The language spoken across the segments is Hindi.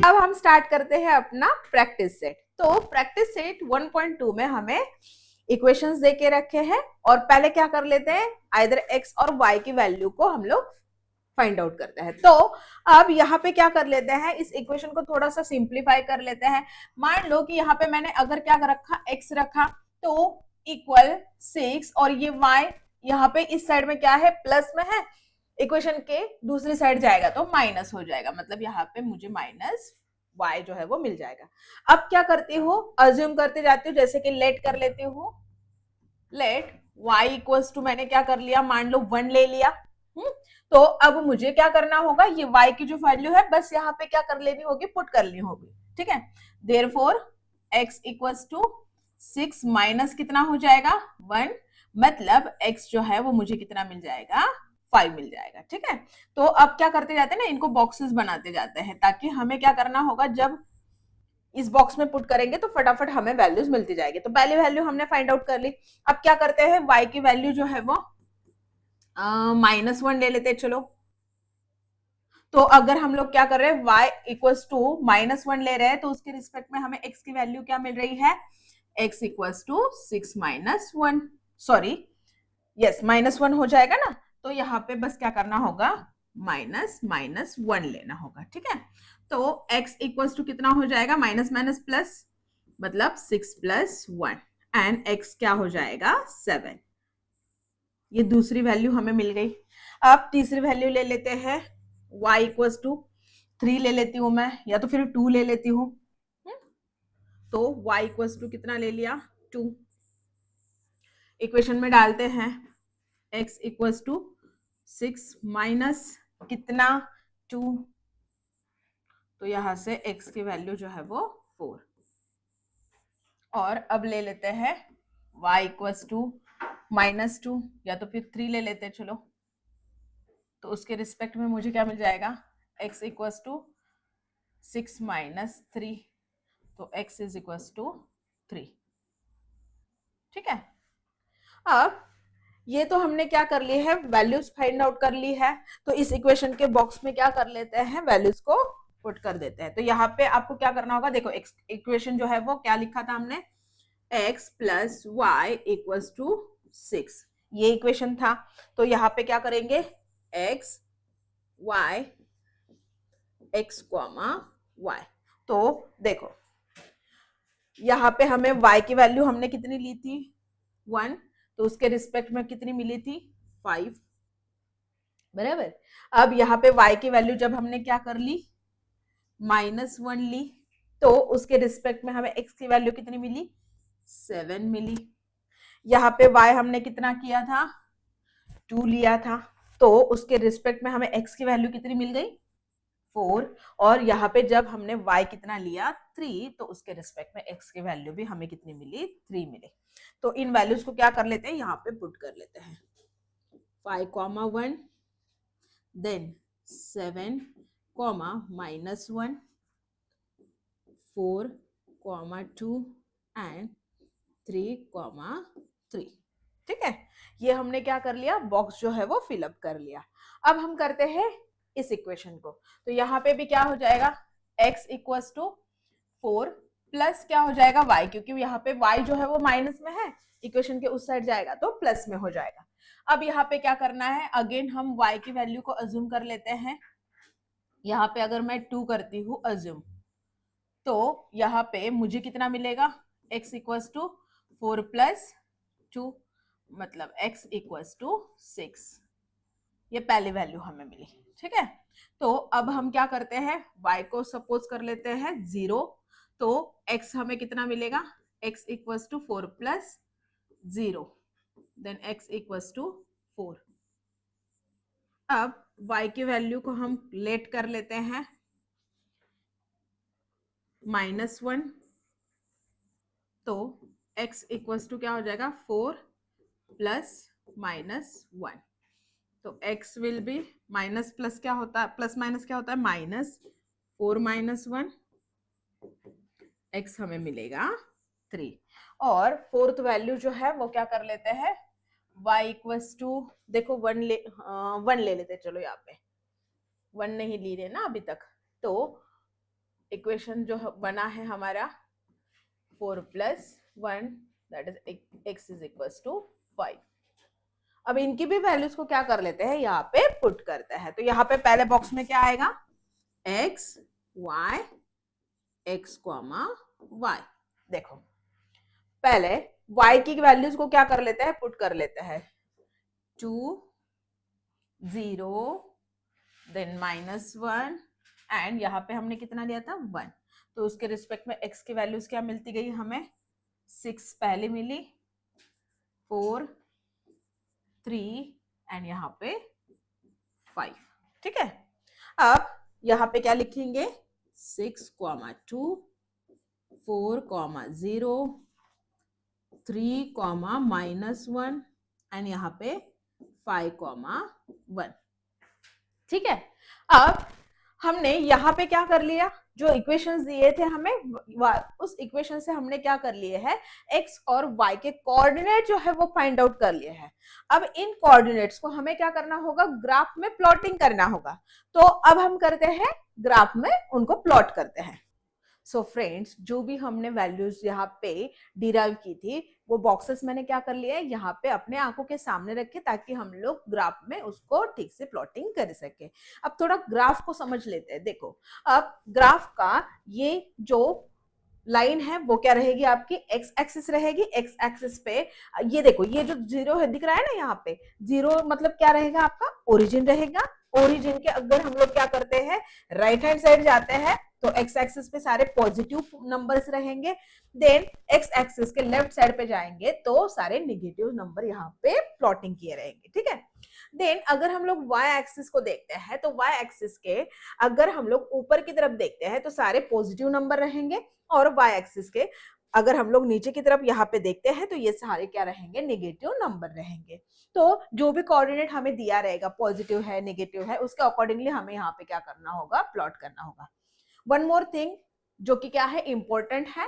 अब हम स्टार्ट करते हैं अपना प्रैक्टिस सेट। तो प्रैक्टिस सेट 1.2 में हमें इक्वेशंस दे के रखे हैं और पहले क्या कर लेते हैं, आइदर एक्स और वाई की वैल्यू को हम लोग फाइंड आउट करते हैं। तो अब यहाँ पे क्या कर लेते हैं, इस इक्वेशन को थोड़ा सा सिंप्लीफाई कर लेते हैं। मान लो कि यहाँ पे मैंने अगर क्या रखा, एक्स रखा, तो इक्वल 6 और ये वाई यहाँ पे इस साइड में क्या है, प्लस में है, इक्वेशन के दूसरी साइड जाएगा तो माइनस हो जाएगा, मतलब यहाँ पे मुझे माइनस y जो है वो मिल जाएगा। अब क्या करती हूँ, अज्यूम करते जाती हूँ, जैसे कि लेट कर लेती हूँ, लेट y इक्वल्स टू, मैंने क्या कर लिया, मान लो 1 ले लिया। तो अब मुझे क्या करना होगा, ये y की जो वैल्यू है बस यहाँ पे क्या कर लेनी होगी, पुट करनी होगी, ठीक है। Therefore x equals to 6 minus कितना हो जाएगा 1, मतलब x जो है वो मुझे कितना मिल जाएगा, 5 मिल जाएगा, ठीक है। तो अब क्या करते जाते हैं ना, इनको बॉक्सेस बनाते जाते हैं, ताकि हमें क्या करना होगा, जब इस बॉक्स में पुट करेंगे तो फटाफट हमें वैल्यूज मिलती जाएगी। तो पहली वैल्यू हमने फाइंड आउट कर ली। अब क्या करते हैं, y की वैल्यू जो है वो -1 ले लेते हैं, चलो। तो अगर हम लोग क्या कर रहे हैं, y इक्वल्स टू -1 ले रहे हैं, तो उसके रिस्पेक्ट में हमें x की वैल्यू क्या मिल रही है, x equals to 6 -1, sorry yes -1 हो जाएगा ना। तो यहाँ पे बस क्या करना होगा, -1 लेना होगा, ठीक है। तो x इक्वल्स टू कितना हो जाएगा, माइनस माइनस प्लस, मतलब 6 + 1 एंड x क्या हो जाएगा 7। ये दूसरी वैल्यू हमें मिल गई। अब तीसरी वैल्यू ले लेते हैं, y इक्वल्स टू 3 ले लेती हूं मैं, या तो फिर 2 ले लेती हूँ। तो y इक्वल्स टू कितना ले लिया, 2। इक्वेशन में डालते हैं, x इक्वल्स टू 6 माइनस कितना 2, तो यहां से x की वैल्यू जो है वो 4। और अब ले लेते हैं y इक्वल्स टू -2, या तो फिर 3 ले लेते हैं, चलो। तो उसके रिस्पेक्ट में मुझे क्या मिल जाएगा, x इक्वल्स टू 6 - 3, तो x इज इक्वल्स टू 3, ठीक है। अब ये तो हमने क्या कर ली है, वैल्यूज फाइंड आउट कर ली है। तो इस इक्वेशन के बॉक्स में क्या कर लेते हैं, वैल्यूज को पुट कर देते हैं। तो यहाँ पे आपको क्या करना होगा, देखो इक्वेशन जो है वो क्या लिखा था हमने, x plus y equals to 6, ये इक्वेशन था। तो यहाँ पे क्या करेंगे, x y x comma y। तो देखो यहाँ पे हमें y की वैल्यू हमने कितनी ली थी, 1, तो उसके रिस्पेक्ट में कितनी मिली थी, 5, बराबर। अब यहाँ पे y की वैल्यू जब हमने क्या कर ली, -1 ली, तो उसके रिस्पेक्ट में हमें x की वैल्यू कितनी मिली, 7 मिली। यहाँ पे y हमने कितना किया था, 2 लिया था, तो उसके रिस्पेक्ट में हमें x की वैल्यू कितनी मिल गई, 4। और यहाँ पे जब हमने y कितना लिया, 3, तो उसके रिस्पेक्ट में x की वैल्यू भी हमें कितनी मिली, 3 मिली। तो इन वैल्यूज को क्या कर लेते हैं, यहाँ पे पुट कर लेते हैं, 5, 1, देन 7, -1, 4, 2 एंड 3, 3, ठीक है। ये हमने क्या कर लिया, बॉक्स जो है वो फिलअप कर लिया। अब हम करते हैं इस इक्वेशन को। तो यहाँ पे भी क्या हो जाएगा, x इक्वल्स टू 4 प्लस क्या हो जाएगा y, क्योंकि यहाँ पे y जो है वो माइनस में है, इक्वेशन के उस साइड जाएगा तो प्लस में हो जाएगा। अब यहाँ पे क्या करना है, अगेन हम y की वैल्यू को अज्यूम कर लेते हैं। यहाँ पे अगर मैं 2 करती हूँ अज्यूम, तो यहाँ पे मुझे कितना मिलेगा, x इक्वल्स टू 4 + 2, मतलब x इक्वल्स टू 6। ये पहली वैल्यू हमें मिली, ठीक है। तो अब हम क्या करते हैं, y को सपोज कर लेते हैं 0, तो x हमें कितना मिलेगा, x equals to 4 + 0, then x equals to 4। अब y की वैल्यू को हम लेट कर लेते हैं, -1, तो x इक्वल्स टू क्या हो जाएगा, 4 + -1, तो x will be minus plus क्या होता है, प्लस माइनस क्या होता है, -4 - 1, x हमें मिलेगा 3। और फोर्थ वैल्यू जो है वो क्या कर लेते हैं, y इक्वल्स टू, देखो 1 ले लेते, चलो यहाँ पे 1 नहीं ली रहे ना अभी तक, तो इक्वेशन जो बना है हमारा 4 + 1 that is x is equal to 5। अब इनकी भी वैल्यूज को क्या कर लेते हैं, यहाँ पे पुट करते हैं। तो यहाँ पे पहले बॉक्स में क्या आएगा, x y x comma y। देखो पहले y की वैल्यूज को क्या कर लेते हैं, पुट कर लेते हैं। 2 0 देन -1 एंड यहाँ पे हमने कितना लिया था 1। तो उसके रिस्पेक्ट में x की वैल्यूज क्या मिलती गई हमें, 6 पहले मिली, 4 3 एंड यहाँ पे 5। ठीक है, अब यहाँ पे क्या लिखेंगे, 6 2 4 0 3 -1 एंड यहाँ पे 5 1। ठीक है, अब हमने यहाँ पे क्या कर लिया, जो इक्वेशंस दिए थे हमें उस इक्वेशन से हमने क्या कर लिए है, x और y के कोऑर्डिनेट जो है वो फाइंड आउट कर लिए हैं। अब इन कोऑर्डिनेट्स को हमें क्या करना होगा, ग्राफ में प्लॉटिंग करना होगा। तो अब हम करते हैं ग्राफ में उनको प्लॉट करते हैं। सो फ्रेंड्स, जो भी हमने वैल्यूज यहाँ पे डिराइव की थी वो बॉक्सेस मैंने क्या कर लिया है, यहाँ पे अपने आंखों के सामने रखे ताकि हम लोग ग्राफ में उसको ठीक से प्लॉटिंग कर सके। अब थोड़ा ग्राफ को समझ लेते हैं। देखो अब ग्राफ का ये जो लाइन है वो क्या रहेगी, आपकी एक्स एक्सिस रहेगी। एक्स एक्सिस पे ये देखो, ये जो 0 है दिख रहा है ना, यहाँ पे 0 मतलब क्या रहेगा, आपका ओरिजिन रहेगा। ओरिजिन के अगर हम लोग क्या करते हैं, राइट हैंड साइड जाते हैं तो एक्स एक्सिस पे सारे पॉजिटिव नंबर्स रहेंगे। देन एक्स एक्सिस के लेफ्ट साइड पे जाएंगे तो सारे नेगेटिव नंबर यहाँ पे प्लॉटिंग किए रहेंगे। ठीक है, देन अगर हम लोग वाई एक्सिस को देखते हैं तो वाई एक्सिस के अगर हम लोग ऊपर की तरफ देखते हैं तो सारे पॉजिटिव नंबर रहेंगे, और वाई एक्सिस के अगर हम लोग नीचे की तरफ यहाँ पे देखते हैं तो ये सारे क्या रहेंगे, नेगेटिव नंबर रहेंगे। तो जो भी कोऑर्डिनेट हमें दिया रहेगा, पॉजिटिव है नेगेटिव है, उसके अकॉर्डिंगली हमें यहाँ पे क्या करना होगा, प्लॉट करना होगा। वन मोर थिंग जो कि क्या है, इंपॉर्टेंट है,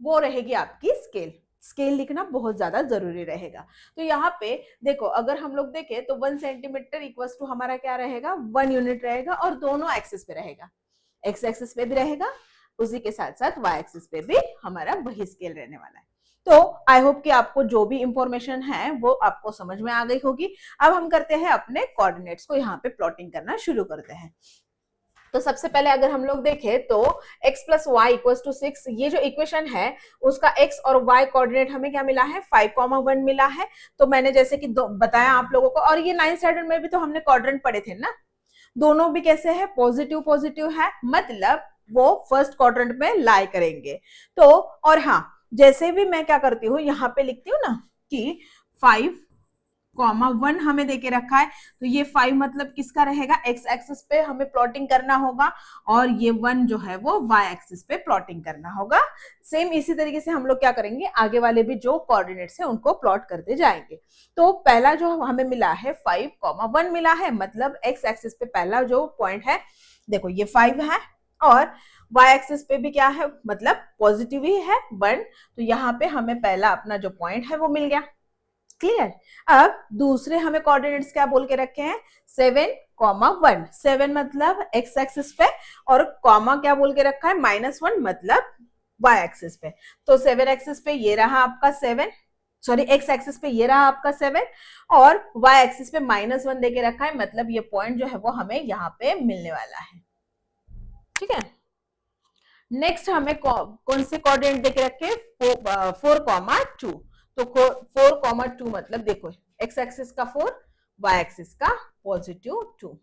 वो रहेगी आपकी स्केल। स्केल लिखना बहुत ज्यादा जरूरी रहेगा। तो यहाँ पे देखो, अगर हम लोग देखें तो 1 सेंटीमीटर इक्वल्स टू हमारा क्या रहेगा, 1 यूनिट रहेगा, और दोनों एक्सिस पे रहेगा। एक्स एक्सिस पे भी रहेगा, उसी के साथ साथ वाई एक्सिस पे भी हमारा वही स्केल रहने वाला है। तो आई होप कि आपको जो भी इंफॉर्मेशन है वो आपको समझ में आ गई होगी। अब हम करते हैं अपने कोऑर्डिनेट्स को यहाँ पे प्लॉटिंग करना शुरू करते हैं। तो सबसे पहले अगर हम लोग देखें तो x + y = 6, ये जो इक्वेशन है उसका x और y कोऑर्डिनेट हमें क्या मिला है, 5, 1 मिला है। तो मैंने जैसे कि बताया आप लोगों को, और ये 9 साइडेड में भी तो हमने क्वाड्रेंट पढ़े थे ना, दोनों भी कैसे है, पॉजिटिव पॉजिटिव है, मतलब वो फर्स्ट क्वाड्रेंट में लाई करेंगे। तो और हाँ, जैसे भी मैं क्या करती हूँ, यहाँ पे लिखती हूँ ना कि 5, 1 हमें देके रखा है, तो ये 5 मतलब किसका रहेगा, एक्स एक्सिस पे हमें प्लॉटिंग करना होगा, और ये 1 जो है वो वाई एक्सिस पे प्लॉटिंग करना होगा। सेम इसी तरीके से हम लोग क्या करेंगे, आगे वाले भी जो कोऑर्डिनेट्स है उनको प्लॉट करते जाएंगे। तो पहला जो हमें मिला है 5, 1 मिला है, मतलब एक्स एक्सिस पे पहला जो पॉइंट है, देखो ये 5 है, और वाई एक्सिस पे भी क्या है, मतलब पॉजिटिव ही है 1। तो यहाँ पे हमें पहला अपना जो पॉइंट है वो मिल गया। क्लियर। अब दूसरे हमें कोऑर्डिनेट्स क्या बोल के रखे हैं, 7, 1। 7 मतलब एक्स एक्सिस पे, और कॉमा क्या बोल के रखा है, -1 मतलब वाई एक्सिस पे। तो 7 एक्सिस पे ये रहा आपका 7, सॉरी एक्स एक्सिस पे ये रहा आपका 7, और वाई एक्सिस पे -1 देके रखा है, मतलब ये पॉइंट जो है वो हमें यहाँ पे मिलने वाला है। ठीक है, नेक्स्ट हमें कौन से कोऑर्डिनेट देके रखे, 4, 2। तो 4, 2 मतलब देखो, एक्स एक्सिस का 4, वाई एक्सिस का +2।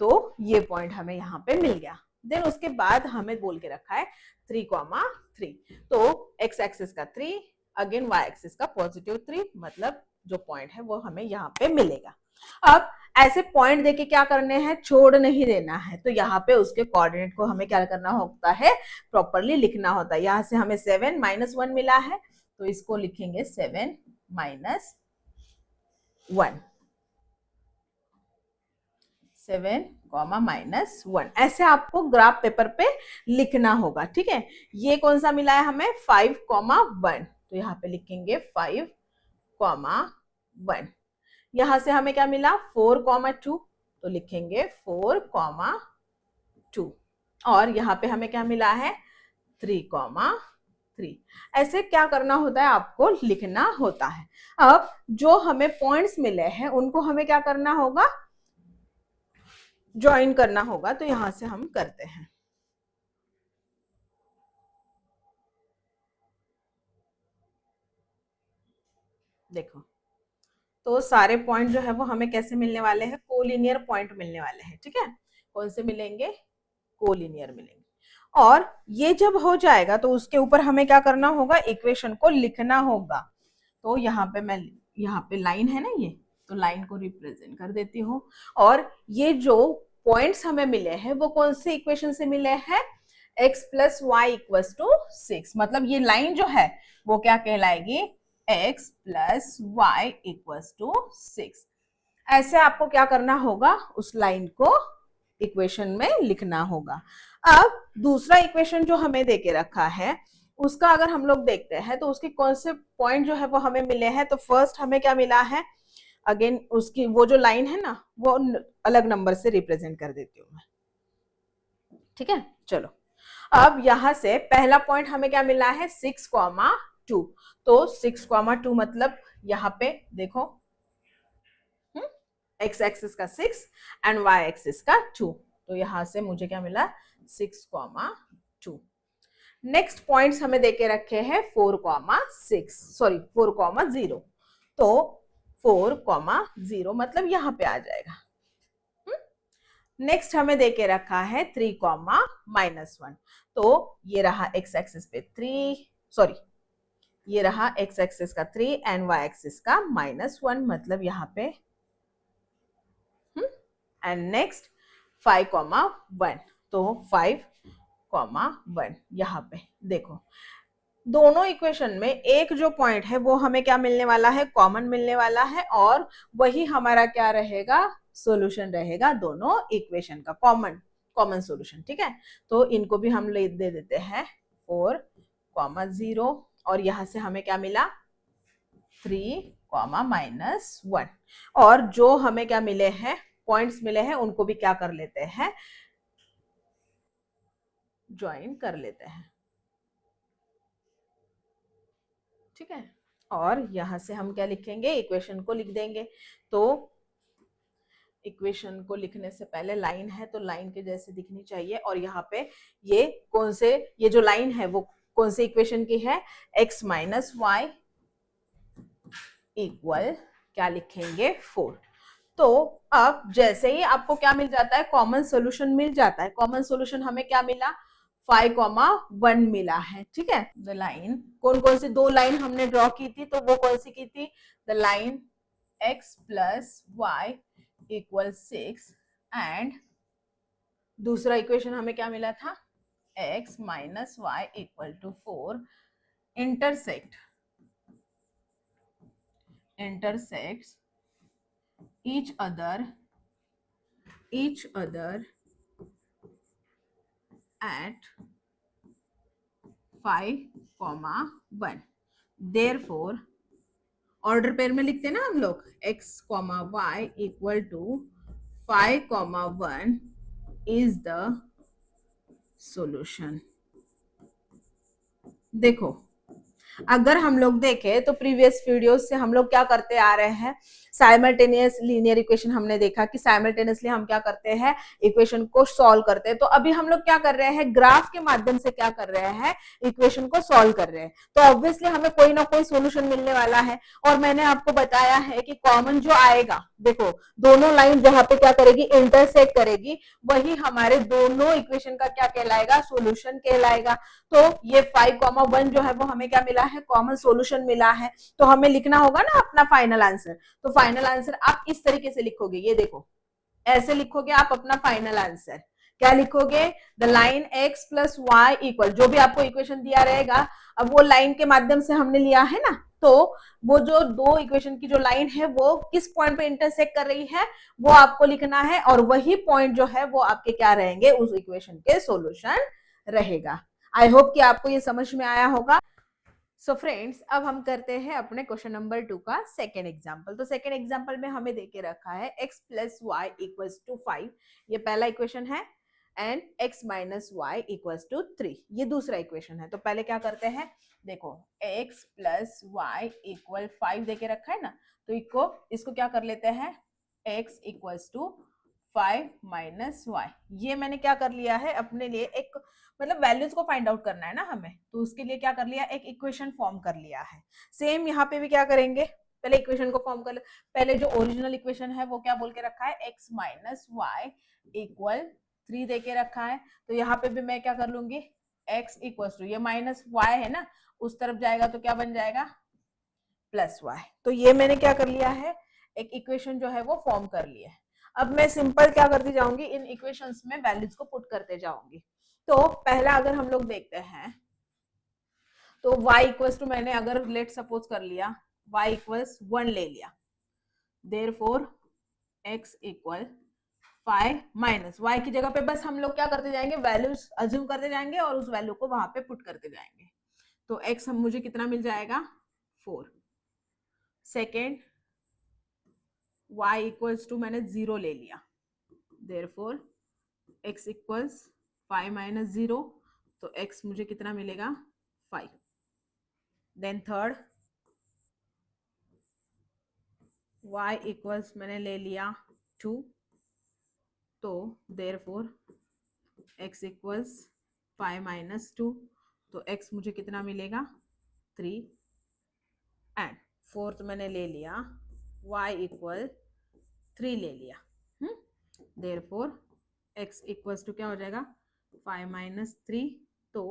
तो ये पॉइंट हमें यहाँ पे मिल गया। देन उसके बाद हमें बोल के रखा है 3, 3। तो एक्स एक्सिस का 3, अगेन वाई एक्सिस का +3, मतलब जो पॉइंट है वो हमें यहाँ पे मिलेगा। अब ऐसे पॉइंट देके क्या करने हैं, छोड़ नहीं देना है। तो यहाँ पे उसके कोऑर्डिनेट को हमें क्या करना होता है, प्रॉपरली लिखना होता है। यहाँ से हमें 7, -1 मिला है, तो इसको लिखेंगे 7 - 1, 7, -1। ऐसे आपको ग्राफ पेपर पे लिखना होगा। ठीक है, ये कौन सा मिला है हमें, 5, 1। तो यहाँ पे लिखेंगे 5, 1। यहां से हमें क्या मिला, 4, 2। तो लिखेंगे 4, 2। और यहाँ पे हमें क्या मिला है 3,3। ऐसे क्या करना होता है, आपको लिखना होता है। अब जो हमें पॉइंट्स मिले हैं उनको हमें क्या करना होगा, ज्वाइन करना होगा। तो यहां से हम करते हैं। देखो, तो सारे पॉइंट जो है वो हमें कैसे मिलने वाले हैं, कोलिनियर पॉइंट मिलने वाले हैं। ठीक है, कौन से मिलेंगे, कोलिनियर मिलेंगे। और ये जब हो जाएगा तो उसके ऊपर हमें क्या करना होगा, इक्वेशन को लिखना होगा। तो यहाँ पे मैं, यहाँ पे लाइन है ना ये, तो लाइन को रिप्रेजेंट कर देती हूँ। और ये जो पॉइंट्स हमें मिले हैं वो कौन से इक्वेशन से मिले हैं, x plus y equal to 6। मतलब ये लाइन जो है वो क्या कहलाएगी, x plus y equal to 6। ऐसे आपको क्या करना होगा, उस लाइन को इक्वेशन में लिखना होगा। अब दूसरा इक्वेशन जो हमें देके रखा है उसका अगर हम लोग देखते हैं तो उसके कौन से पॉइंट जो है वो हमें मिले हैं। तो फर्स्ट हमें क्या मिला है, अगेन उसकी वो जो लाइन है ना वो अलग नंबर से रिप्रेजेंट कर देती हूँ मैं। ठीक है, चलो अब यहां से पहला पॉइंट हमें क्या मिला है 6,2। तो 6,2 मतलब यहाँ पे देखो, एक्स एक्सिस का 6 एंड वाई एक्सिस का 2। तो यहां से मुझे क्या मिला 6,2। नेक्स्ट पॉइंट्स हमें देके रखे हैं 4,6, सॉरी 4,0। तो 4,0 मतलब यहां पे आ जाएगा। नेक्स्ट हमें देके रखा है 3,-1। तो ये रहा एक्स एक्सिस पे 3, सॉरी ये रहा एक्स एक्सिस का 3 एंड वाई एक्सिस का -1, मतलब यहाँ पे। And next 5,1। तो 5,1 यहाँ पे देखो, दोनों इक्वेशन में एक जो पॉइंट है वो हमें क्या मिलने वाला है, कॉमन मिलने वाला है। और वही हमारा क्या रहेगा, सॉल्यूशन रहेगा दोनों इक्वेशन का, कॉमन कॉमन सॉल्यूशन। ठीक है, तो इनको भी हम ले दे देते हैं 4,0। और यहां से हमें क्या मिला 3,-1। और जो हमें क्या मिले हैं, पॉइंट्स मिले हैं, उनको भी क्या कर लेते हैं, ज्वाइन कर लेते हैं। ठीक है, और यहां से हम क्या लिखेंगे, इक्वेशन को लिख देंगे। तो इक्वेशन को लिखने से पहले लाइन है तो लाइन के जैसे दिखनी चाहिए। और यहाँ पे ये कौन से, ये जो लाइन है वो कौन से इक्वेशन की है, x माइनस वाई इक्वल क्या लिखेंगे 4। तो अब जैसे ही आपको क्या मिल जाता है, कॉमन सॉल्यूशन मिल जाता है। कॉमन सॉल्यूशन हमें क्या मिला 5,1 मिला है। ठीक है, द लाइन, कौन कौन सी दो लाइन हमने ड्रॉ की थी, तो वो कौन सी की थी, the line x plus y equal 6 and दूसरा इक्वेशन हमें क्या मिला था, x minus y equal to 4 intersects each other at 5,1। therefore order pair में लिखते हैं ना हम लोग, x, y equal to 5,1 is the solution. देखो, अगर हम लोग देखें तो प्रीवियस वीडियोस से हम लोग क्या करते आ रहे हैं, साइमल्टेनियस लीनियर इक्वेशन हमने देखा कि साइमल्टेनियसली हम क्या करते हैं, इक्वेशन को सॉल्व करते हैं। तो अभी हम लोग क्या कर रहे हैं, ग्राफ के माध्यम से क्या कर रहे हैं, इक्वेशन को सॉल्व कर रहे हैं। तो ऑब्वियसली हमें कोई ना कोई सोल्यूशन मिलने वाला है। और मैंने आपको बताया है कि कॉमन जो आएगा, देखो दोनों लाइन जहां पे क्या करेगी, इंटरसेक्ट करेगी, वही हमारे दोनों इक्वेशन का क्या कहलाएगा, सोल्यूशन कहलाएगा। तो ये 5,1 जो है वो हमें क्या मिला है, कॉमन सॉल्यूशन मिला है। तो हमें लिखना होगा ना अपना फाइनल आंसर। तो फाइनल आंसर आप इस तरीके से लिखोगे, ये देखो ऐसे लिखोगे आप अपना फाइनल आंसर। क्या लिखोगे, the line x plus y equal, जो भी आपको इक्वेशन दिया रहेगा, अब वो लाइन के माध्यम से हमने लिया है ना, तो वो जो दो इक्वेशन की जो लाइन है वो किस पॉइंट पे इंटरसेक्ट कर रही है वो आपको लिखना है। और वही पॉइंट जो है वो आपके क्या रहेंगे, उस इक्वेशन के सॉल्यूशन रहेगा। आई होप कि आपको ये समझ में आया होगा। सो फ्रेंड्स, अब हम करते हैं अपने क्वेश्चन नंबर 2 का सेकेंड एग्जाम्पल। तो सेकेंड एग्जाम्पल में हमें देके रखा है x plus y equal to 5, ये पहला इक्वेशन है। And x minus y equals to 3। ये दूसरा इक्वेशन है। तो पहले क्या करते हैं, देखो x प्लस वाई इक्वल 5 देके रखा है ना, तो इसको क्या कर लेते हैं, x equals to 5 minus y. ये मैंने क्या कर लिया है अपने लिए, एक मतलब वैल्यूज को फाइंड आउट करना है ना हमें, तो उसके लिए क्या कर लिया, एक इक्वेशन फॉर्म कर लिया है। सेम यहाँ पे भी क्या करेंगे, पहले इक्वेशन को फॉर्म कर ले। पहले जो ओरिजिनल इक्वेशन है वो क्या बोल के रखा है, x माइनस वाई इक्वल 3 दे के रखा है। तो यहाँ पे भी मैं क्या कर लूंगी, x इक्वल टू, ये माइनस वाई है ना, उस तरफ जाएगा तो क्या बन जाएगा, प्लस वाई। तो ये मैंने क्या कर लिया है, एक इक्वेशन जो है वो फॉर्म कर लिया है। अब मैं सिंपल क्या करती जाऊंगी, इन इक्वेशंस में वैल्यूज को पुट करते जाऊंगी। तो पहला अगर हम लोग देखते हैं, तो y इक्वल्स टू, मैंने अगर लेट सपोज कर लिया y इक्वल्स 1 ले लिया, therefore x equal 5 minus y की जगह पे बस हम लोग क्या करते जाएंगे, वैल्यूज अज्यूम करते जाएंगे और उस वैल्यू को वहां पे पुट करते जाएंगे। तो x हम मुझे कितना मिल जाएगा, 4। सेकेंड y इक्वल्स टू मैंने 0 ले लिया, देयरफॉर x इक्वल्स 5 माइनस 0, तो x मुझे कितना मिलेगा, 5। देन थर्ड y इक्वल्स मैंने ले लिया 2, तो देयरफॉर x इक्वल्स 5 माइनस 2, तो x मुझे कितना मिलेगा, 3। एंड फोर्थ मैंने ले लिया y इक्वल 3 ले लिया, देयरफॉर x इक्वल्स टू क्या हो जाएगा, 5 माइनस 3, तो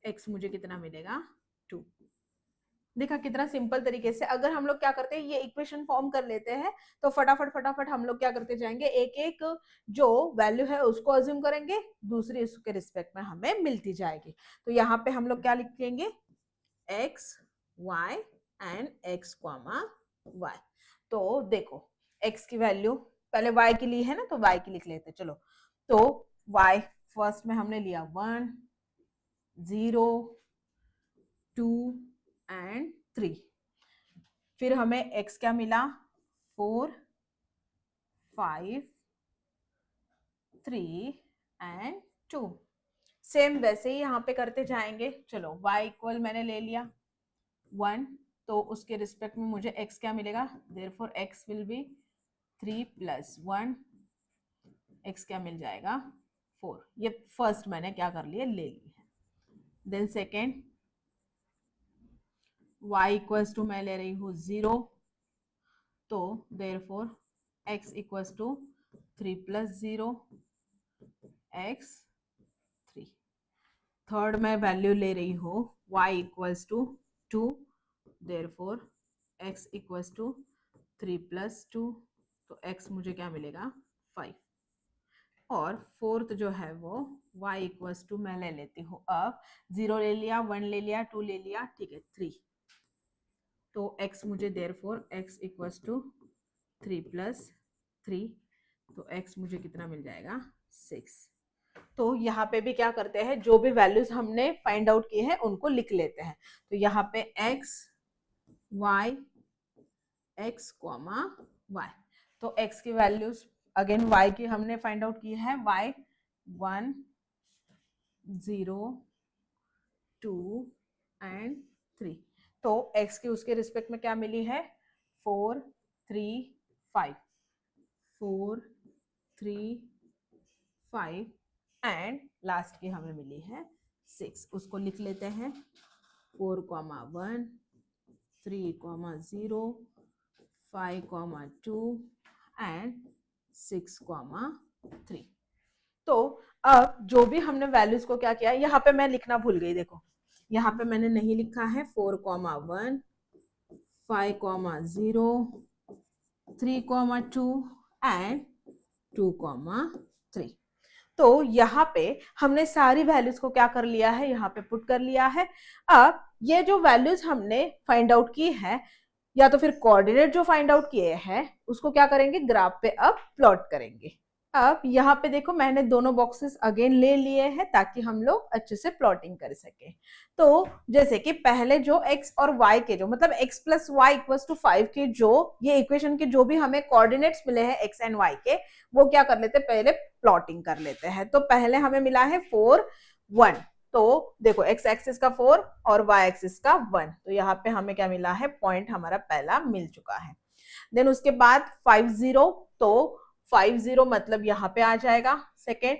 x मुझे कितना मिलेगा, 2। देखा कितना सिंपल तरीके से अगर हम लोग क्या करते हैं, ये इक्वेशन फॉर्म कर लेते हैं, तो फटाफट हम लोग क्या करते जाएंगे, एक एक जो वैल्यू है उसको अज्यूम करेंगे, दूसरी उसके रिस्पेक्ट में हमें मिलती जाएगी। तो यहाँ पे हम लोग क्या लिखेंगे, x y and x comma y। तो देखो x की वैल्यू पहले y की ली है ना, तो y की लिख लेते, चलो। तो y फर्स्ट में हमने लिया 1 0 2 एंड 3, फिर हमें x क्या मिला, 4 5 3 एंड 2। सेम वैसे ही यहाँ पे करते जाएंगे। चलो y इक्वल मैंने ले लिया 1, तो उसके रिस्पेक्ट में मुझे x क्या मिलेगा, therefore x will be 3 plus 1, x क्या मिल जाएगा, 4। ये फर्स्ट मैंने क्या कर लिया, ले ली है। Then second y equals to मैं ले रही हूँ 0, तो therefore x equals to 3 plus 0 x 3। Third मैं वैल्यू ले रही हूँ y equals to 2, therefore x equals to 3 plus 2, तो x मुझे क्या मिलेगा, 5। और फोर्थ जो है वो y इक्वल्स टू मैं ले लेती हूँ, अब 0 ले लिया, 1 ले लिया, 2 ले लिया, ठीक है, 3। तो x मुझे therefore x equals to 3 plus 3, तो x मुझे कितना मिल जाएगा, 6। तो यहाँ पे भी क्या करते हैं, जो भी वैल्यूज हमने फाइंड आउट किए हैं उनको लिख लेते हैं। तो यहाँ पे x y x comma y, तो x की वैल्यूज अगेन y की हमने फाइंड आउट की है, y 1 0 2 एंड 3। तो x की उसके रिस्पेक्ट में क्या मिली है, 4 3 5, 4 3 5 एंड लास्ट की हमें मिली है 6। उसको लिख लेते हैं, 4 comma 1 3 comma 0 5 comma 2 and 6 comma 3। तो अब जो भी हमने वैल्यूज को क्या किया, यहाँ पे मैं लिखना भूल गई, देखो यहाँ पे मैंने नहीं लिखा है 4 comma 1 5 comma 0 3 comma 2 and 2 comma 3। तो यहाँ पे हमने सारी वैल्यूज को क्या कर लिया है, यहाँ पे पुट कर लिया है। अब ये जो वैल्यूज हमने फाइंड आउट की है, या तो फिर कोऑर्डिनेट जो फाइंड आउट किए हैं उसको क्या करेंगे, ग्राफ पे अब प्लॉट करेंगे। अब यहाँ पे देखो मैंने दोनों बॉक्सेस अगेन ले लिए हैं ताकि हम लोग अच्छे से प्लॉटिंग कर सके। तो जैसे कि पहले जो x और y के जो मतलब x plus y equal to 5 के जो ये इक्वेशन के जो भी हमें कोऑर्डिनेट्स मिले हैं x एंड y के, वो क्या कर लेते हैं, पहले प्लॉटिंग कर लेते हैं। तो पहले हमें मिला है 4 1, तो देखो x एक्सिस का 4 और y एक्सिस का 1, तो यहाँ पे हमें क्या मिला है, पॉइंट हमारा पहला मिल चुका है। देन उसके बाद 5 0, तो 5 0 मतलब यहाँ पे आ जाएगा सेकेंड।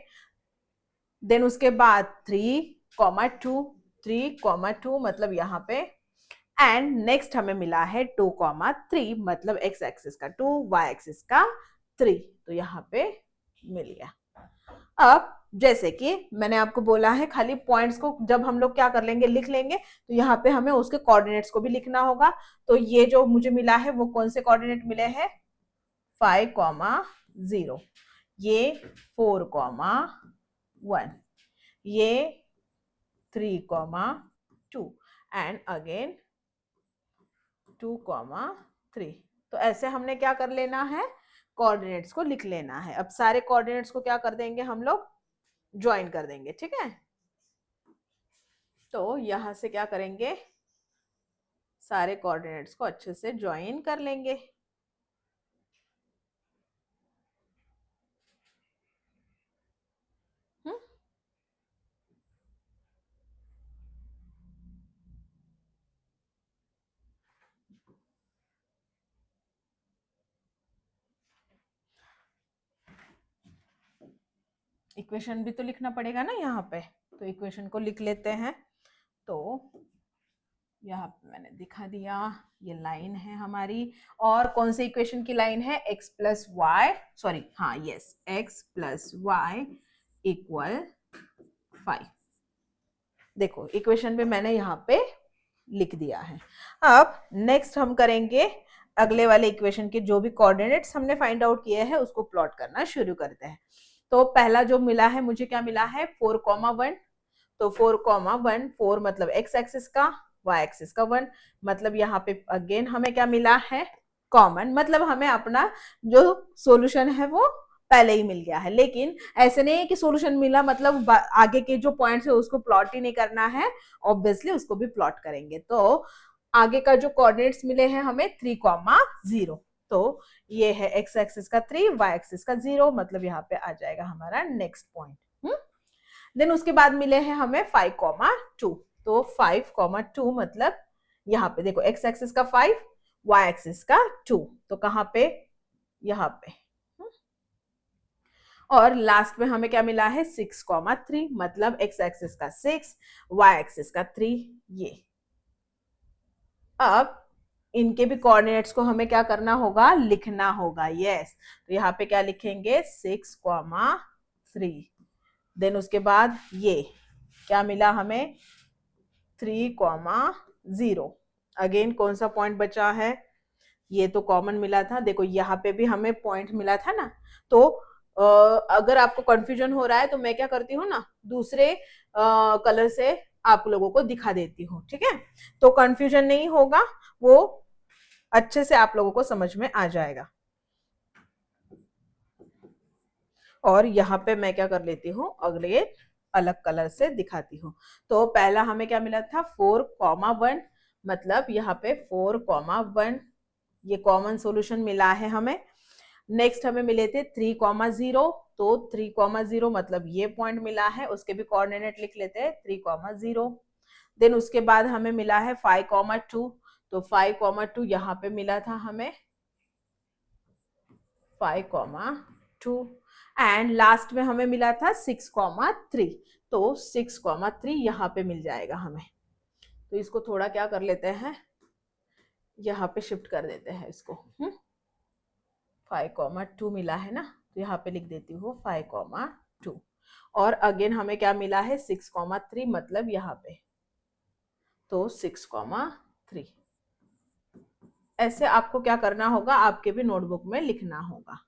देन उसके बाद 3,2, 3,2 मतलब यहाँ पे, एंड नेक्स्ट हमें मिला है 2,3 मतलब x एक्सिस का 2, y एक्सिस का 3, तो यहाँ पे मिल गया। अब जैसे कि मैंने आपको बोला है खाली पॉइंट्स को जब हम लोग क्या कर लेंगे, लिख लेंगे, तो यहाँ पे हमें उसके कोऑर्डिनेट्स को भी लिखना होगा। तो ये जो मुझे मिला है वो कौन से कोऑर्डिनेट मिले हैं, 5,0, ये 4,1, ये 3,2 एंड अगेन 2,3। तो ऐसे हमने क्या कर लेना है, कोऑर्डिनेट्स को लिख लेना है। अब सारे कोऑर्डिनेट्स को क्या कर देंगे हम लोग, ज्वाइन कर देंगे, ठीक है। तो यहां से क्या करेंगे, सारे कोऑर्डिनेट्स को अच्छे से ज्वाइन कर लेंगे। इक्वेशन भी तो लिखना पड़ेगा ना यहाँ पे, तो इक्वेशन को लिख लेते हैं। तो यहाँ पे मैंने दिखा दिया, ये लाइन है हमारी, और कौन सी इक्वेशन की लाइन है, x प्लस वाई, सॉरी हाँ yes, x plus y equal 5। देखो इक्वेशन भी मैंने यहाँ पे लिख दिया है। अब नेक्स्ट हम करेंगे अगले वाले इक्वेशन के जो भी कोऑर्डिनेट्स हमने फाइंड आउट किए हैं उसको प्लॉट करना शुरू करते हैं। तो पहला जो मिला है मुझे, क्या मिला है, 4,1, तो 4,1, 4 मतलब x एक्सिस का, y एक्सिस का 1, मतलब यहाँ पे अगेन हमें क्या मिला है, कॉमन, मतलब हमें अपना जो सॉल्यूशन है वो पहले ही मिल गया है। लेकिन ऐसे नहीं है कि सॉल्यूशन मिला मतलब आगे के जो पॉइंट्स है उसको प्लॉट ही नहीं करना है, ऑब्वियसली उसको भी प्लॉट करेंगे। तो आगे का जो कोऑर्डिनेट्स मिले हैं हमें 3,0, तो ये है x एक्सिस का 3, y एक्सिस का 0, मतलब यहाँ पे आ जाएगा हमारा नेक्स्ट पॉइंट। देन उसके बाद मिले हैं हमें 5,2, तो 5,2 मतलब यहाँ पे देखो x एक्सिस का 5, y एक्सिस का 2, तो कहाँ पे, यहाँ पे। और लास्ट में हमें क्या मिला है, 6,3 मतलब x एक्सिस का 6, y एक्सिस का 3, ये। अब इनके भी कोऑर्डिनेट्स को हमें क्या करना होगा, लिखना होगा, यस। तो यहाँ पे क्या लिखेंगे, 6,3। देन उसके बाद ये क्या मिला हमें, 3,0। अगेन कौन सा पॉइंट बचा है, ये तो कॉमन मिला था, देखो यहाँ पे भी हमें पॉइंट मिला था ना। तो अगर आपको कंफ्यूजन हो रहा है तो मैं क्या करती हूँ ना, दूसरे कलर से आप लोगों को दिखा देती हूँ, ठीक है, तो कंफ्यूजन नहीं होगा, वो अच्छे से आप लोगों को समझ में आ जाएगा। और यहाँ पे मैं क्या कर लेती हूँ, अगले अलग कलर से दिखाती हूँ। तो पहला हमें क्या मिला था, 4,1, मतलब यहाँ पे 4,1, ये कॉमन सॉल्यूशन मिला है हमें। नेक्स्ट हमें मिले थे 3,0, तो 3,0 मतलब ये पॉइंट मिला है, उसके भी कोऑर्डिनेट लिख लेते हैं, 3,0। देन उसके बाद हमें मिला है 5,2, तो 5,2 यहाँ पे मिला था हमें, 5,2, एंड लास्ट में हमें मिला था 6,3, तो 6,3 यहाँ पे मिल जाएगा हमें। तो इसको थोड़ा क्या कर लेते हैं, यहाँ पे शिफ्ट कर देते हैं इसको। 5,2 मिला है ना, तो यहाँ पे लिख देती हूँ 5,2, और अगेन हमें क्या मिला है, 6,3 मतलब यहाँ पे, तो 6,3। ऐसे आपको क्या करना होगा, आपके भी नोटबुक में लिखना होगा।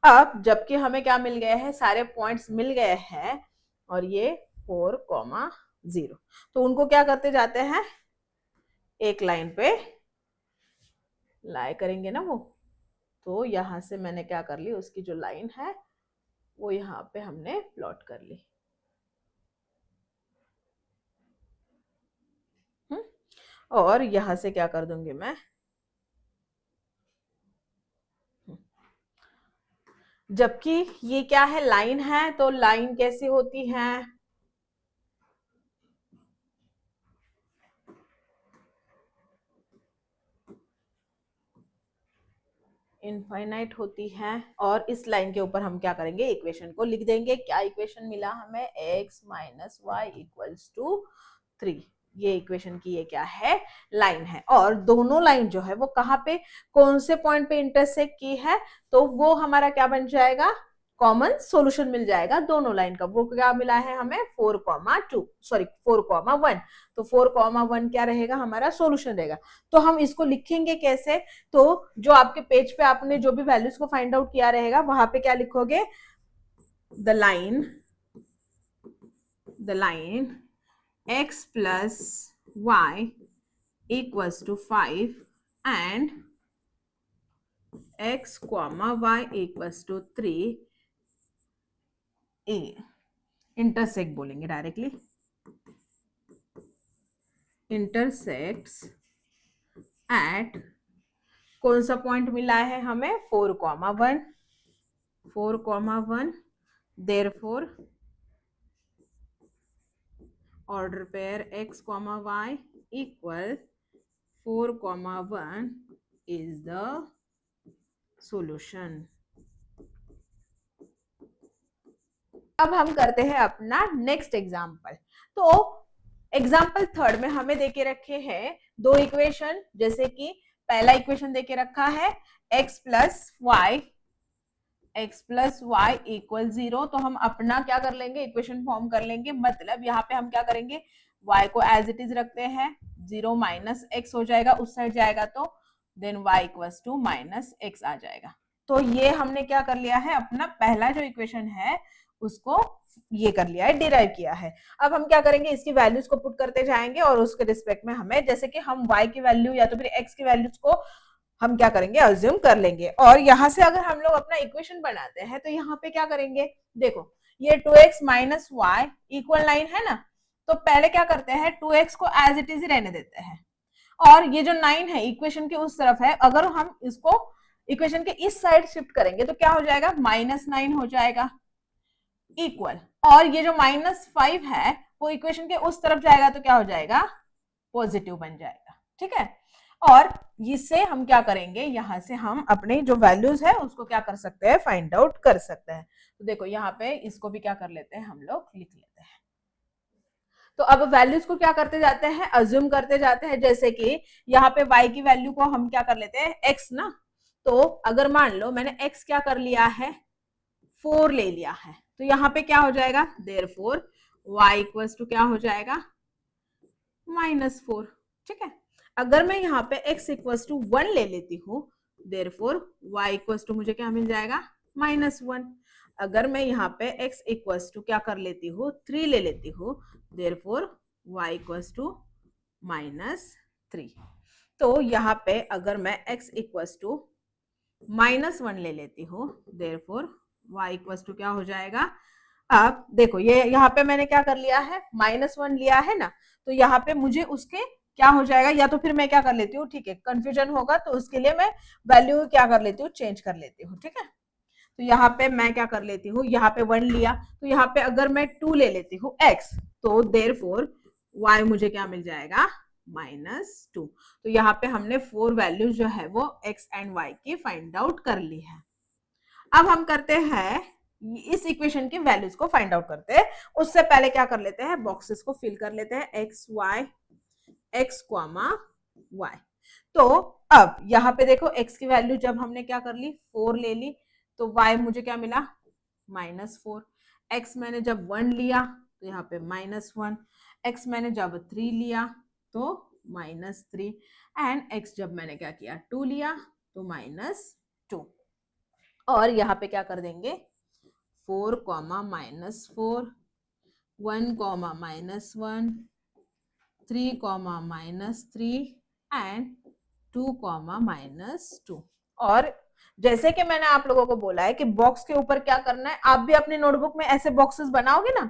अब जबकि हमें क्या मिल गया है, सारे पॉइंट्स मिल गए हैं, और ये 4,0, तो उनको क्या करते जाते हैं, एक लाइन पे लाई करेंगे ना वो। तो यहां से मैंने क्या कर ली, उसकी जो लाइन है वो यहाँ पे हमने प्लॉट कर ली। और यहां से क्या कर दूंगी मैं, जबकि ये क्या है, लाइन है, तो लाइन कैसी होती है, इनफाइनाइट होती है। और इस लाइन के ऊपर हम क्या करेंगे, इक्वेशन को लिख देंगे। क्या इक्वेशन मिला हमें, x minus y equals to 3। ये इक्वेशन की ये क्या है, लाइन है। और दोनों लाइन जो है वो कहाँ पे, कौन से पॉइंट पे इंटरसेक्ट की है, तो वो हमारा क्या बन जाएगा, कॉमन सॉल्यूशन मिल जाएगा दोनों लाइन का। वो क्या मिला है हमें, 4,2 सॉरी 4,1। तो 4,1 क्या रहेगा, हमारा सॉल्यूशन रहेगा। तो हम इसको लिखेंगे कैसे, तो जो आपके पेज पे आपने जो भी वैल्यूज को फाइंड आउट किया रहेगा वहां पे क्या लिखोगे, the line x plus y equals to 5 and x comma y equals to 3 a intersect बोलेंगे डायरेक्टली, इंटरसेक्ट्स एट, कौन सा पॉइंट मिला है हमें, 4,1, 4,1, therefore order pair x, y equal 4,1 is the solution. अब हम करते हैं अपना नेक्स्ट एग्जाम्पल। तो एग्जाम्पल थर्ड में हमें देके रखे हैं दो इक्वेशन, जैसे कि पहला इक्वेशन देके रखा है x प्लस वाई इक्वल 0। तो हम अपना क्या कर लेंगे, इक्वेशन फॉर्म कर लेंगे। मतलब यहाँ पे हम क्या करेंगे, y को एज इट इज रखते हैं, 0 माइनस एक्स हो जाएगा, उस साइड जाएगा तो then y equals to minus x आ जाएगा। तो ये हमने क्या कर लिया है, अपना पहला जो इक्वेशन है उसको ये कर लिया है, डिराइव किया है। अब हम क्या करेंगे, इसकी वैल्यूज को पुट करते जाएंगे और उसके रिस्पेक्ट में हमें, जैसे कि हम y की वैल्यू या तो फिर x की वैल्यूज को हम क्या करेंगे, अज्यूम कर लेंगे। और यहां से अगर हम लोग अपना इक्वेशन बनाते हैं तो यहाँ पे क्या करेंगे, देखो ये 2x माइनस वाई इक्वल 9 है ना, तो पहले क्या करते हैं, 2x को एज इट इज रहने देते हैं। और ये जो 9 है इक्वेशन के उस तरफ है, अगर हम इसको इक्वेशन के इस साइड शिफ्ट करेंगे तो क्या हो जाएगा, -9 हो जाएगा इक्वल। और ये जो -5 है वो इक्वेशन के उस तरफ जाएगा तो क्या हो जाएगा, पॉजिटिव बन जाएगा। ठीक है, और इससे हम क्या करेंगे, यहां से हम अपने जो वैल्यूज है उसको क्या कर सकते हैं, फाइंड आउट कर सकते हैं। तो देखो यहाँ पे इसको भी क्या कर लेते हैं, हम लोग लिख लेते हैं। तो अब वैल्यूज को क्या करते जाते हैं, अज्यूम करते जाते हैं। जैसे कि यहाँ पे y की वैल्यू को हम क्या कर लेते हैं, x ना। तो अगर मान लो मैंने x क्या कर लिया है, 4 ले लिया है, तो यहाँ पे क्या हो जाएगा, देयरफॉर y इक्वल्स टू क्या हो जाएगा, -4। ठीक है, अगर मैं यहाँ पे x इक्वल्स टू 1 ले लेती हूँ, देयरफॉर y इक्वल्स टू मुझे क्या मिल जाएगा, -1। अगर मैं यहाँ पे x इक्वल्स टू क्या कर लेती हूँ, 3 ले लेती हूँ, देयरफॉर y इक्वल्स टू -3। तो यहाँ पे अगर मैं x इक्वल्स टू -1 ले लेती हूँ, देयरफॉर y इक्वल्स टू क्या हो जाएगा। अब देखो ये यहाँ पे मैंने क्या कर लिया है, -1 लिया है ना, तो यहाँ पे मुझे उसके क्या हो जाएगा, या तो फिर मैं क्या कर लेती हूँ, ठीक है कंफ्यूजन होगा तो उसके लिए मैं वैल्यू क्या कर लेती हूँ, चेंज कर लेती हूँ। ठीक है, तो यहाँ पे मैं क्या कर लेती हूँ, यहाँ पे 1 लिया, तो यहाँ पे अगर मैं 2 ले लेती हूँ x, तो देयरफॉर y मुझे क्या मिल जाएगा, -2। तो यहाँ पे हमने 4 वैल्यूज जो है वो x एंड y की फाइंड आउट कर ली है। अब हम करते हैं इस इक्वेशन की वैल्यूज को फाइंड आउट करते हैं। उससे पहले क्या कर लेते हैं, बॉक्सेस को फिल कर लेते हैं, x, y। तो अब यहाँ पे देखो x की वैल्यू जब हमने क्या कर ली, 4 ले ली, तो y मुझे क्या मिला, -4। x मैंने जब 1 लिया तो यहाँ पे -1, x मैंने जब 3 लिया तो -3, एंड x जब मैंने क्या किया, 2 लिया तो -2। और यहाँ पे क्या कर देंगे, 4, -4, 1, -1, 3, -3 एंड 2, -2। और जैसे कि मैंने आप लोगों को बोला है कि बॉक्स के ऊपर क्या करना है, आप भी अपनी नोटबुक में ऐसे बॉक्सेस बनाओगे ना,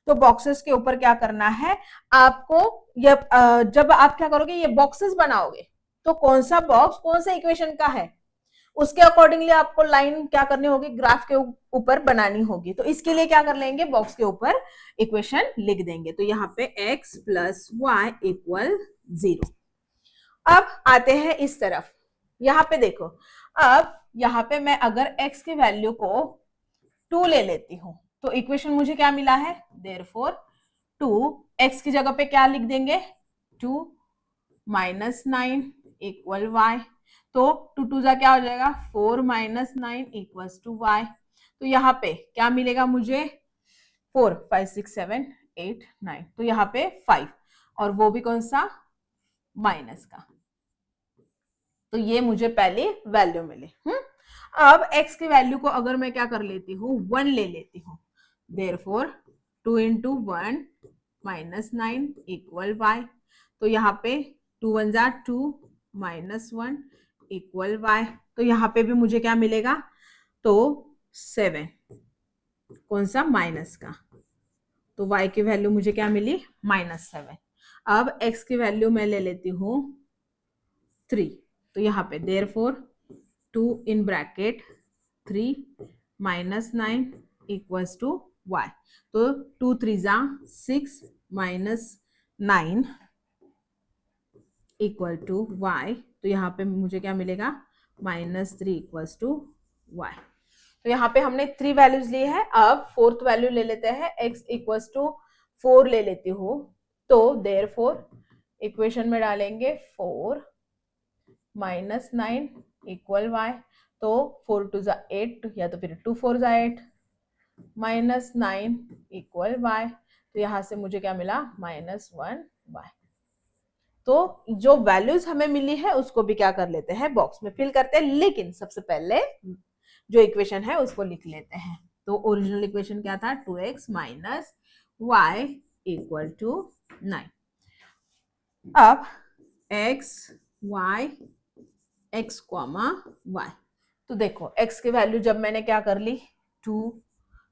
तो बॉक्सेस के ऊपर क्या करना है आपको, जब आप क्या करोगे ये बॉक्सेस बनाओगे, तो कौन सा बॉक्स कौन सा इक्वेशन का है उसके अकॉर्डिंगली आपको लाइन क्या करनी होगी, ग्राफ के ऊपर बनानी होगी। तो इसके लिए क्या कर लेंगे, बॉक्स के ऊपर इक्वेशन लिख देंगे। तो यहाँ पे x प्लस वाई इक्वल 0। अब आते हैं इस तरफ, यहाँ पे देखो, अब यहाँ पे मैं अगर x की वैल्यू को 2 ले लेती हूं तो इक्वेशन मुझे क्या मिला है, देयरफॉर 2 x की जगह पे क्या लिख देंगे, 2 माइनस 9 इक्वल y। तो 2 2 जा क्या हो जाएगा, 4 माइनस 9 इक्वल्स टू y। तो यहाँ पे क्या मिलेगा मुझे, 4 5 6 7 8 9, तो यहाँ पे 5, और वो भी कौन सा, माइनस का। तो ये मुझे पहले वैल्यू मिली। अब x की वैल्यू को अगर मैं क्या कर लेती हूँ, 1 ले लेती हूँ, therefore 2 into 1 minus 9 equal y। तो यहाँ पे 2 1 जा 2 माइनस 1 इक्वल y। तो यहाँ पे भी मुझे क्या मिलेगा, तो 7, कौन सा, माइनस का। तो y की वैल्यू मुझे क्या मिली, -7। अब x की वैल्यू मैं ले लेती हूँ 3। तो यहाँ पे therefore 2 in bracket 3 minus 9 equals to y। तो 2 3 जा 6 माइनस 9 इक्वल टू y। तो यहाँ पे मुझे क्या मिलेगा, -3 इक्वल्स टू y। तो यहाँ पे हमने 3 वैल्यूज ली है। अब फोर्थ वैल्यू ले लेते हैं, x इक्वल्स टू 4 ले लेती हूँ। तो देयरफॉर इक्वेशन में डालेंगे 4 माइनस 9 इक्वल y। तो 4 2 जा 8, या तो फिर 2 4 जा 8 माइनस 9 इक्वल y। तो यहाँ से मुझे क्या मिला, -1 y। तो जो वैल्यूज हमें मिली है उसको भी क्या कर लेते हैं, बॉक्स में फिल करते हैं, लेकिन सबसे पहले जो इक्वेशन है उसको लिख लेते हैं। तो ओरिजिनल इक्वेशन क्या था, 2x minus y equal to 9। अब x y x comma y। तो देखो x की वैल्यू जब मैंने क्या कर ली 2,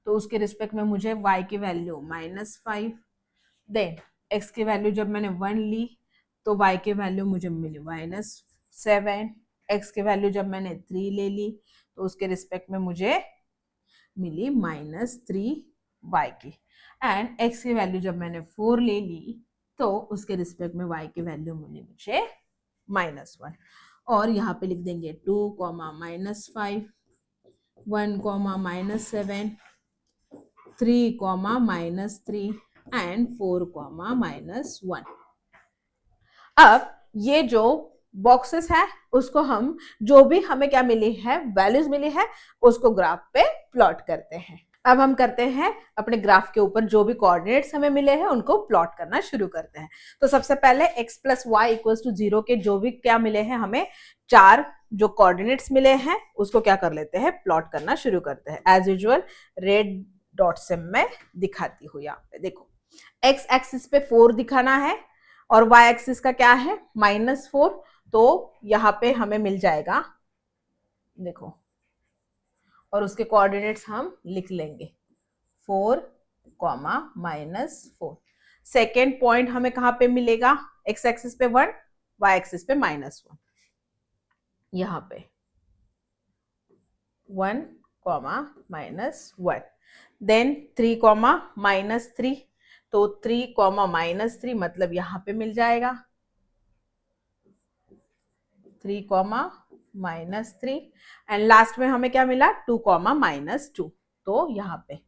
तो उसके रिस्पेक्ट में मुझे y की वैल्यू -5। देन x की वैल्यू जब मैंने 1 ली तो y की वैल्यू मुझे मिली -7। x की वैल्यू जब मैंने 3 ले ली तो उसके रिस्पेक्ट में मुझे मिली -3y की। एंड x की वैल्यू जब मैंने 4 ले ली तो उसके रिस्पेक्ट में y की वैल्यू मिली मुझे -1। और यहाँ पे लिख देंगे 2 -5 1 -7 3 -3 एंड 4 -1। अब ये जो बॉक्सेस है उसको हम, जो भी हमें क्या मिली है, वैल्यूज मिली है, उसको ग्राफ पे प्लॉट करते हैं। अब हम करते हैं अपने ग्राफ के ऊपर जो भी कोऑर्डिनेट्स हमें मिले हैं उनको प्लॉट करना शुरू करते हैं। तो सबसे पहले x plus y equals to 0 के जो भी क्या मिले हैं, हमें 4 जो कोऑर्डिनेट्स मिले हैं उसको क्या कर लेते हैं, प्लॉट करना शुरू करते हैं। एज यूजुअल रेड डॉट से मैं दिखाती हूँ। यहाँ पे देखो, x एक्सिस पे 4 दिखाना है और y एक्सिस का क्या है, -4। तो यहाँ पे हमें मिल जाएगा, देखो, और उसके कोऑर्डिनेट्स हम लिख लेंगे 4, -4। सेकेंड पॉइंट हमें कहां पे मिलेगा, x एक्सिस पे 1, y एक्सिस पे -1। यहाँ पे 1, -1। देन 3, -3। तो 3, -3 मतलब यहाँ पे मिल जाएगा 3, -3। एंड लास्ट में हमें क्या मिला, 2, -2। तो यहाँ पे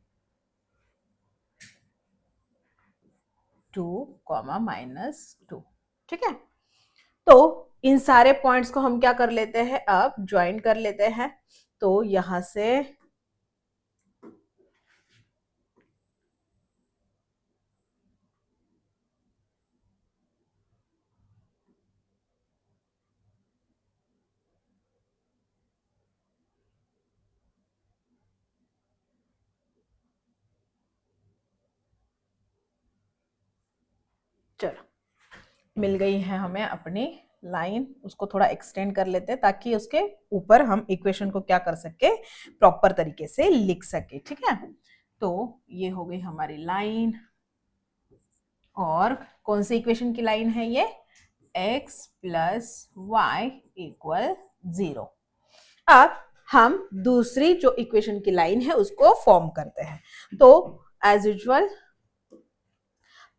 2, -2। ठीक है। तो इन सारे पॉइंट्स को हम क्या कर लेते हैं, अब ज्वाइन कर लेते हैं। तो यहां से चलो, मिल गई है हमें अपनी लाइन उसको थोड़ा एक्सटेंड कर लेते हैं ताकि उसके ऊपर हम इक्वेशन को क्या कर सके, प्रॉपर तरीके से लिख सके। ठीक है, तो ये हो गई हमारी लाइन। और कौन सी इक्वेशन की लाइन है ये, x प्लस वाई इक्वल 0। अब हम दूसरी जो इक्वेशन की लाइन है उसको फॉर्म करते हैं। तो एज यूजुअल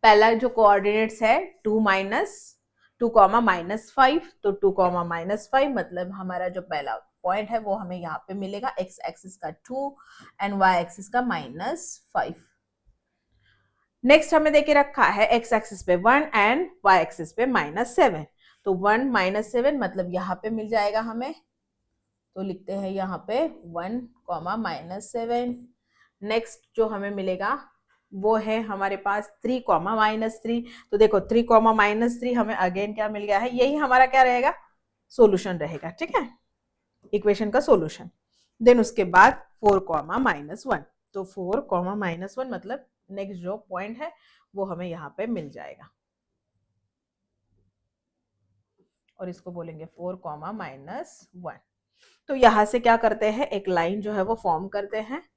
पहला जो कोऑर्डिनेट्स है 2 कॉमा -5, तो 2 कॉमा -5 मतलब हमारा जो पहला पॉइंट है वो हमें यहाँ पे मिलेगा, x एक्सिस का 2 एंड y एक्सिस का -5। नेक्स्ट हमें देके रखा है x एक्सिस पे 1 एंड y एक्सिस पे -7, तो 1 -7 मतलब यहाँ पे मिल जाएगा हमें, तो लिखते हैं यहाँ पे 1 कॉमा -7। नेक्स्ट जो हमें मिलेगा वो है हमारे पास 3 कॉमा -3, तो देखो 3 कॉमा -3 हमें अगेन क्या मिल गया है, यही हमारा क्या रहेगा, सॉल्यूशन रहेगा। ठीक है, इक्वेशन का सॉल्यूशन। देन उसके बाद 4 कॉमा -1, तो 4 कॉमा -1 मतलब नेक्स्ट जो पॉइंट है वो हमें यहाँ पे मिल जाएगा, और इसको बोलेंगे 4 कॉमा -1। तो यहां से क्या करते हैं, एक लाइन जो है वो फॉर्म करते हैं।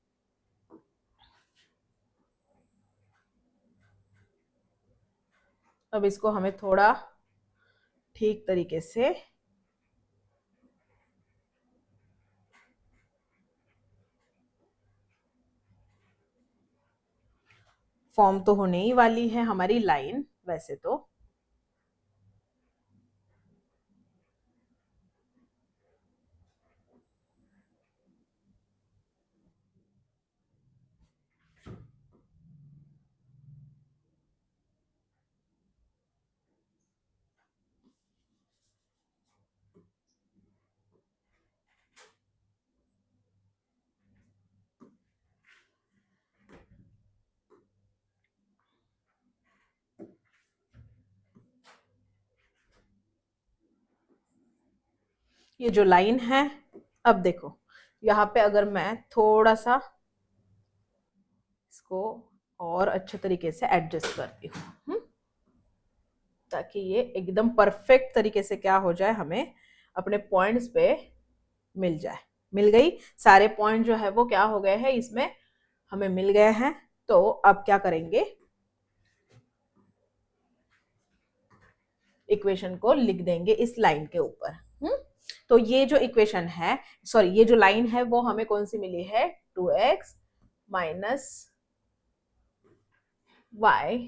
अब इसको हमें थोड़ा ठीक तरीके से फॉर्म तो होने ही वाली है हमारी लाइन वैसे तो। ये जो लाइन है, अब देखो यहाँ पे अगर मैं थोड़ा सा इसको और अच्छे तरीके से एडजस्ट करती हूँ, ताकि ये एकदम परफेक्ट तरीके से क्या हो जाए, हमें अपने पॉइंट्स पे मिल जाए। मिल गई, सारे पॉइंट जो है वो क्या हो गए हैं, इसमें हमें मिल गए हैं। तो अब क्या करेंगे, इक्वेशन को लिख देंगे इस लाइन के ऊपर। तो ये जो इक्वेशन है, सॉरी ये जो लाइन है वो हमें कौन सी मिली है, 2x minus y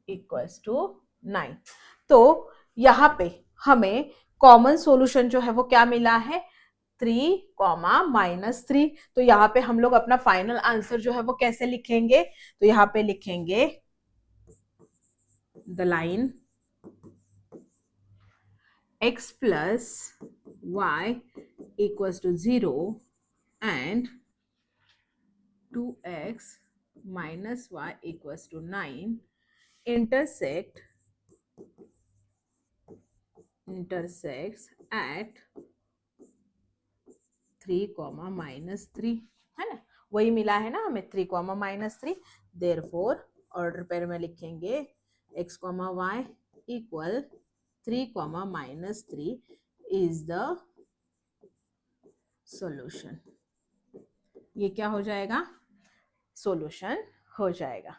equals to 9। तो यहाँ पे हमें कॉमन सॉल्यूशन जो है वो क्या मिला है, 3 कॉमा -3। तो यहाँ पे हम लोग अपना फाइनल आंसर जो है वो कैसे लिखेंगे, तो यहाँ पे लिखेंगे the line x plus y equals to 0 and 2x minus y equals to 9 intersects at 3 comma -3, है ना, वही मिला है ना हमें 3 कॉमा -3। देयरफॉर ऑर्डर पेयर में लिखेंगे x comma y equal 3 comma -3 is the solution. ये क्या हो जाएगा, सॉल्यूशन हो जाएगा।